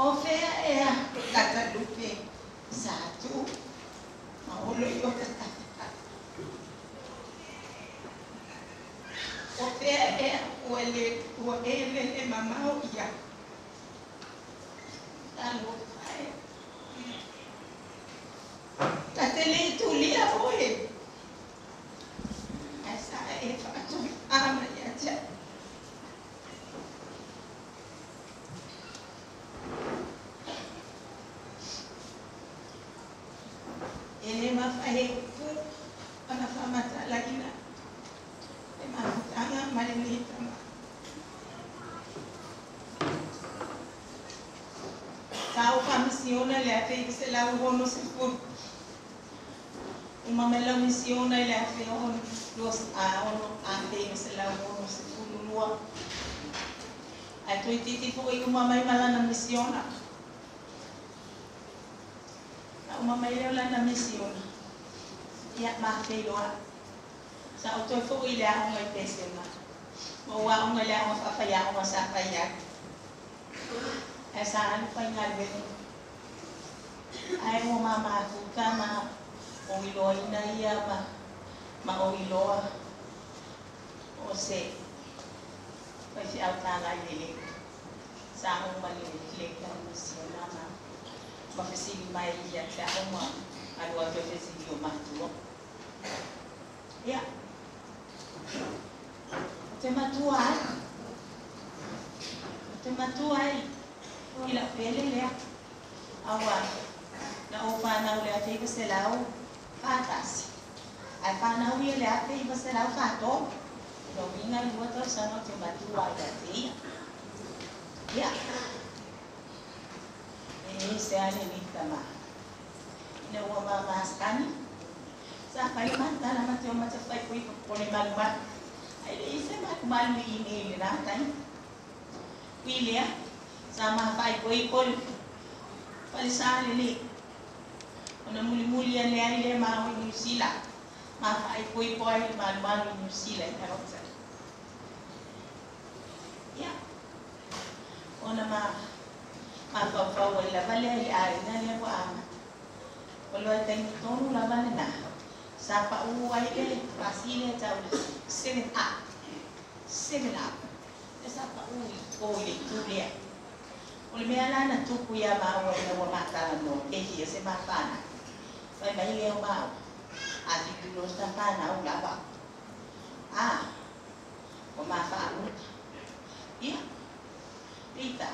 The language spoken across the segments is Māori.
O fea e a tata lupe satu maolo yo tata. O fea e a o ele e mamau ia. Talo ai. Tatele tulia oe. Asa e fatu ama ya ja. Ele mafahe pu ana famata lagina. E mamutanga malinita ma. Tau kamisiona le afe se la uono se fu. Uma mela misiona le afe on los a ono afe se la uono se fu lua. Ai toi titi fo i uma mai mala na misiona. Uma mai leo la na misiona. Ia ma fe loa. Sa o toi fo i le a mai pese ma. Mo wa o le a fa ya o sa fa ya. Esa ano pa ngal be. Ai mo mama fuka ma o ilo ina ia ma o ilo o se pa si altana ile sa o mali le ka misiona ma fesili mai ia sa o ma alua ke fesili o matu ya te matua ila pele lea awa na o whanau lea te se lau whātasi ai whanau ia lea te se lau whātō no minga lua tau sano te matua ia te ia e se ane ni tama ina ua mamaskani sa whai manta na mate o mate whai kui pone malumat ai le ise malu i ni na tai kui lea sama fai koi kol palisale ni ona muli ale ale ma o New Zealand ma fai koi koi ma New Zealand ka rotsa ya ona ma fa la vale ai na le ko amaolo tai tonu la vale na sa pa u ai le pasile ta 7 up esa pa u ko le tu le ole mea lana tuku ia maua ina ua matala no kehi se mafana vai mai leo mau a fikulo sta pana u lava o mafa ia pita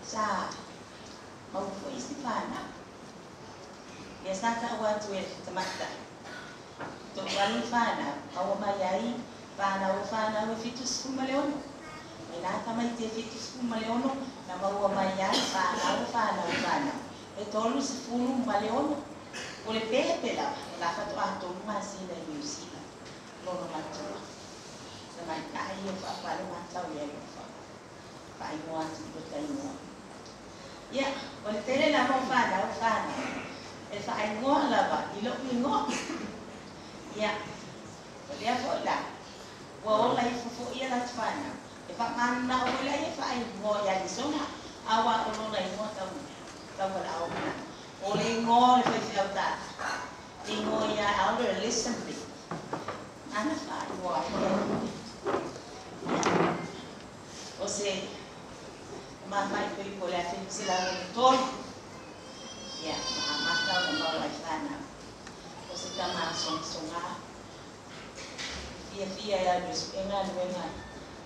sa mau foi si pana ia sata watu e tamata to wali fana au mai ai pana o fana o fitus fuma leono ina tamai te fitus fuma leono na maua mai ai whanau. E tolu se fulu maleono. O le pepe la fatu ato masina i New Zealand. Lono matua. Sa mai kai o whapare matau ia i o whai moa ati o tai moa. Ia, o le tere la mo whanau. E whai ngoa lava, i lo i ngoa. Ia, o lea fo la. Wa ola i fufu ia la whanau. E whamana o la e whai ngoa ia i sona. Awa o lona i ngoa tau wala o mana. O le ngoa le whai whiau tā. I ngoa ia aure assembly. Ana whai ngoa ia. O se mamai koi ko le a whi sila o le tolu. Ia, mahamatau na maua i whanau. O se tama songa. Fia ia lusu enga luenga.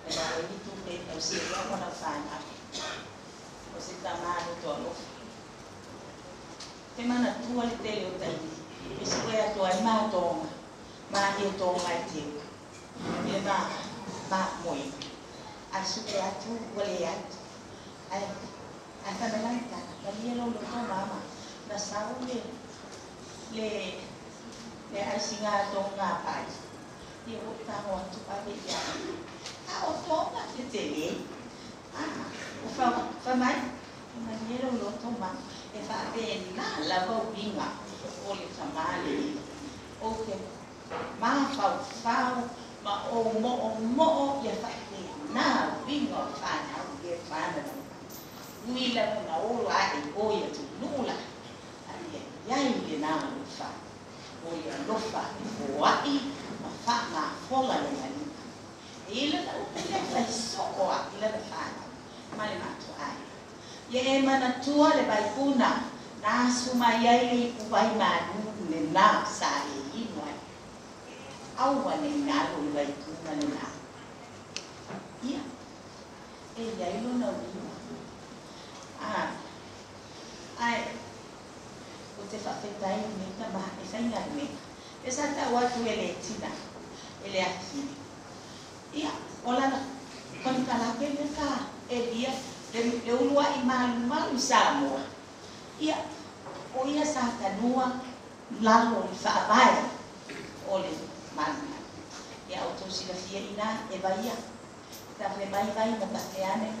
E la o hitu pe tau si e wako na whanau. O se tamano tolo. Te mana tua le tele o taini. E se koe atua i mātonga. Māhi o tonga i teo. E mā moi. A suke atu, wale atu. Ai whanalai tana. Malia lo tō mama. Na sau le aisinga tonga pai. I o tango atu pare ia. A o tonga te tele. O whamai, ma nero loto ma, e whape nā lava winga o le tamale. O ke mā whau, ma o mo, ia whape nā winga o whanau, e whanau. Wila na olo ai oia tu nula. Ai yai le na fa. Oia lofa o ai ma fa ma fola le mani. Ila na upele fa soko a ila le fa. Male ma tu ai. Ye mana tua le bai puna. Na suma yai le kubai ma le na sa e ino ai. Aua ne na lo le bai puna le na. Ia. E yai lo na ui. Ai, o te whawhetai me ka maha e whainga me. E sa ta watu ele tina, ele aki. Ia, o lana, koni ka lake me ka e lia, le ulua I malu Samoa. Ia, o ia sa tanua lalo li whaavai o le malu. Ia, o tō sila fia ina e vaia. Ta whe vai na take ane.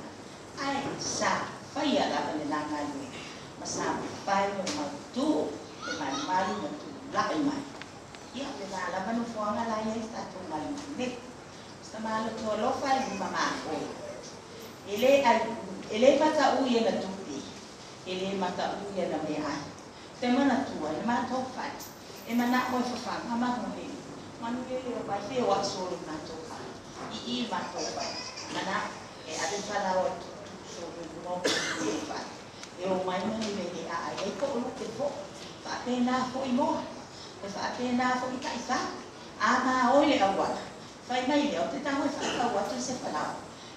Ai, sa whaia lava le nanga iwe. Masa pai o mautu, e mai o tu lai mai. Ia, le nā lava no whuanga lai e tato mai ne. Sta malo tua lofa e mama o. Ele mata uia na tupi. Ele mata uia na me ai. Te mana tua, e mato whai. E mana o e whawhanga, ha mahu he. Manu ele o pai wheo a soro mato whai. I mato whai. Mana e ade whala o tu soro no e whai. E o mai mani me a ai ko o te fo fa pena fo I mo e fa pena fo I kai fa a ma o le awa fa mai le o te tahu fa ka wa tu se fala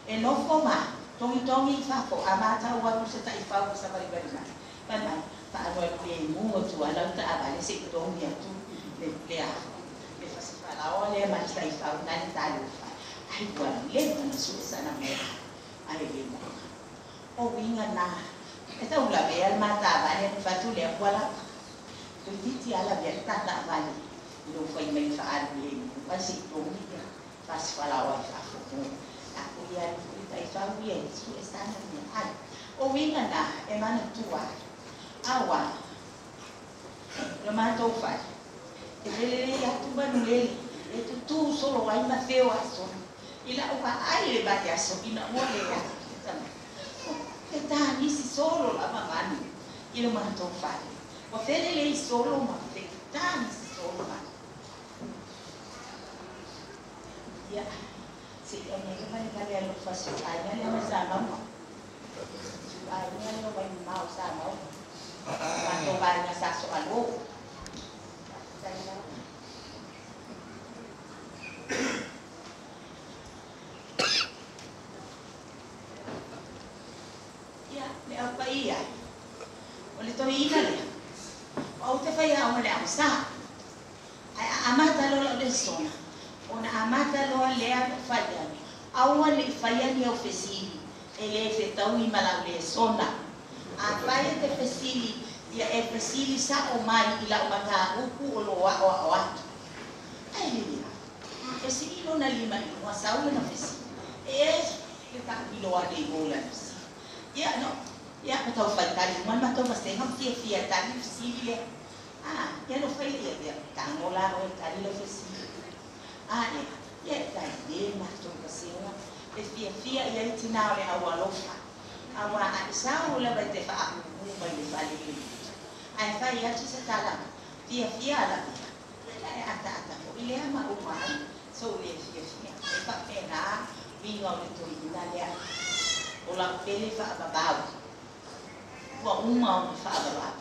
e no fo ma tongi fa fo a ma ta wa tu se tai fa ko sa bari bari mai mai fa a no le mu o tu ala ta aba le se tongi a tu le a le fa se fala o le ma tai fa na ni ta le fa ai wa le na su sa na me ai le mo o winga na esta ula bea mata vale fatu le wala tu titi ala bea tata vale lo foi mai fa ali pasi to ni pas fala wa fa fu aku ya ta fa bien su esta na ni ai o winga na e mana tua awa lo mato fa e vele ya tu banu le e tu solo ai ma feo aso ila o ai le ba ya so ina mo le ya e tā nisi solo la mamani ilo mato fai o fele lei solo ma te tā nisi solo ma ya si o me ka ni kale lo fasu ai ni ma sa mama ai ni lo vai mau sa mau ma to vai na sa so alo apa ia oleh to ina le o te fai a ole amsa ai amata lo le sona ona amata lo le fai au le fai ni ofesili ele fe tau I mala le sona a fai te fesili ia e fesili sa o mai I la mata uku o lo wa ai le e si lo na lima no sa o na fesili e ke ta ilo a de bola ia no ya patau fai tali man matau mas tengam fia tali sili ya no fai dia tangola o tali lo fisi ya tai de matau kasina e fia ya itina le awalofa awa sa o la bate fa mu ba le fali ai fai ya tsa tala fia la ya ata o ile ama o mai so le fia e fa pena vinga o to ina ya o la pele fa babau wa uma o fa baba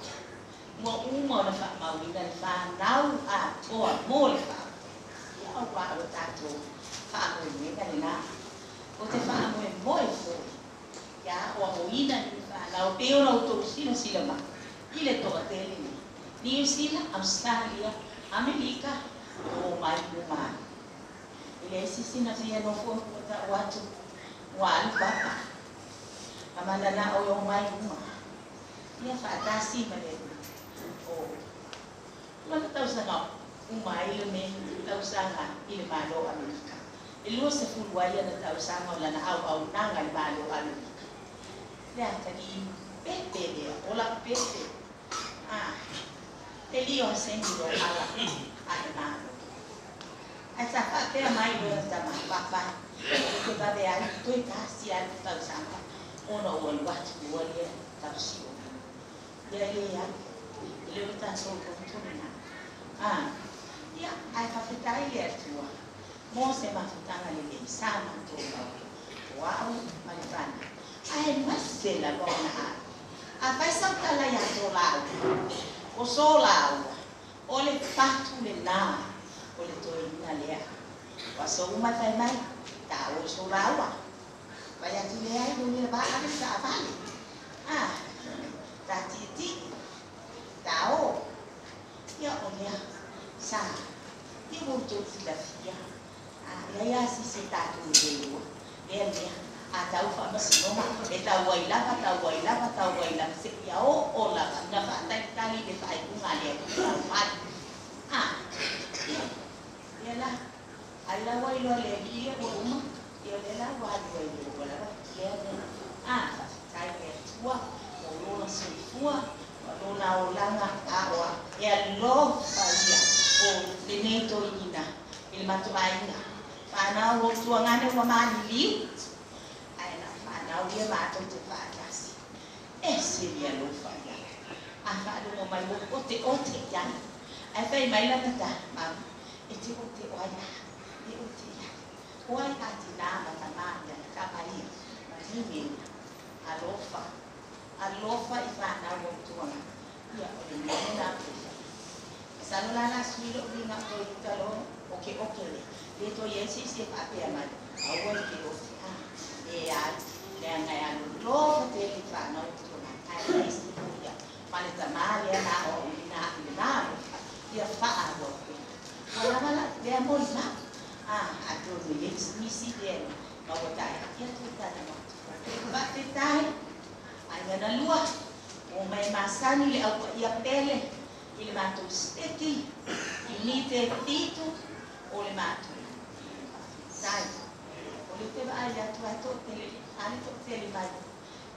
wa uma o fa mau ina fa nau a to mo le fa ya o wa o tato fa mo ni ka na o te fa mo e fo ya o mo ina ni fa na o pe o to sila ma ile to tele ni New Zealand Australia Amerika o mai ma ile sisi na fia no fo ta watu wa baba amanda na o yo mai ma ia fantasi male o lo tau sana umai le me tau sana ile malo Amerika ilo se fulwaia na tau sana la na au nanga le malo Amerika ya tani pepe de ola pepe elio sendiro ala ana asa fa pe mai do ta ma papa ko ta de ai to ta si ai tau sana ona ua luatu ua lia tapsio. Ia ia leo ta so ko tuna. Ia ai whawhetai lea tua. Mō se mawhutanga le sama tō lau. Wau malipana. Ai mase la bona ha. A fai sautala ia tō lau. O so lau. O le patu le nā. O le tō ina lea. Wa so umatai mai. Ta o so lau. Vai atu lea i nuni le baa ame sa avale. Ta titi. Ta o. Ia o lea. Sa. Ia o tō tila fia. Ia si tatu leo. Lea lea. Tau whamasino. E tau wailapa. Se ia o lapa. Nga whatai tali le whai kunga lea. Tau whai. Ia la. Ai la wailo lea. Ia o uma. Ia le la wali wailo. Wala wa. Lea lea. Tai lea tua. O lona soifua. O lona o langa. Awa. Ia lo whaia. O le neito ina. Ile matuainga. Whanau o tuangane wa mani liu. Aina whanau ia mato te whanasi. E siria lo whaia. A whanu o mai o te ia. Ai whai mai lana ta, mam. E te o te oia. E o te ia. Oai a te nāma ta mānia. Ka mai. Ma himi. Alofa. Alofa i whanau o tuanga. Ia o le nina pia. Salolana suilo vinga o i talo. Oke le. Le to yesi se pape amai. Awai ke o te a. E ai. Le angai anu lofa te li whanau o tuanga. Ai reisi puia. Mane ta maare ana o ina i nāma. Ia whaa o te. Wala le amoi na. A tonu yesi misi le. Mawatai. Ia tu tana mo. Wate tai. Ai ana lua. O mai masani le au ia pele. Ile mātou steki. I ni te titu. O le mātou. Sai. O le te vai atu ato tele. Ani to tele mai.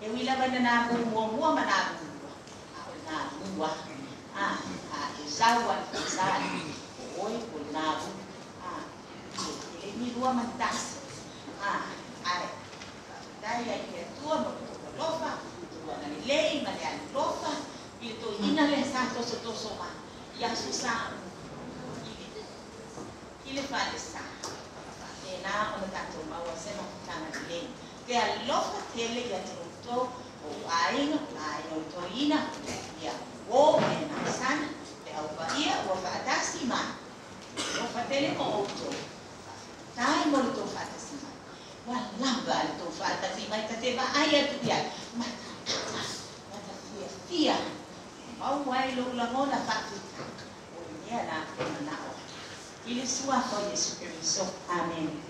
E wila wana nā mua mana mua. A o nā mua. E saua i sari. O oi o nā mua. Ele ni rua mantasi. Ai. Dai ai ke tua mo to lofa. Tua na lei ma le ani lofa. I to ina le sa toso ma. Ia susa. Ile fale sa. E na o tato maua sema kutana lei. Te alofa tele ia te uto o aino o toina. Ia o e na sana. Te au ia o whaatasi mai. O whatele o auto. Tai mo le tō whaatasi mai. Wa lamba le tō whaatasi mai. Ta te wa aia tu ia. Mata fia. Au wai lo langona whaatita. O ia na manao. Ile sua ko Yesu Kristo. Amen.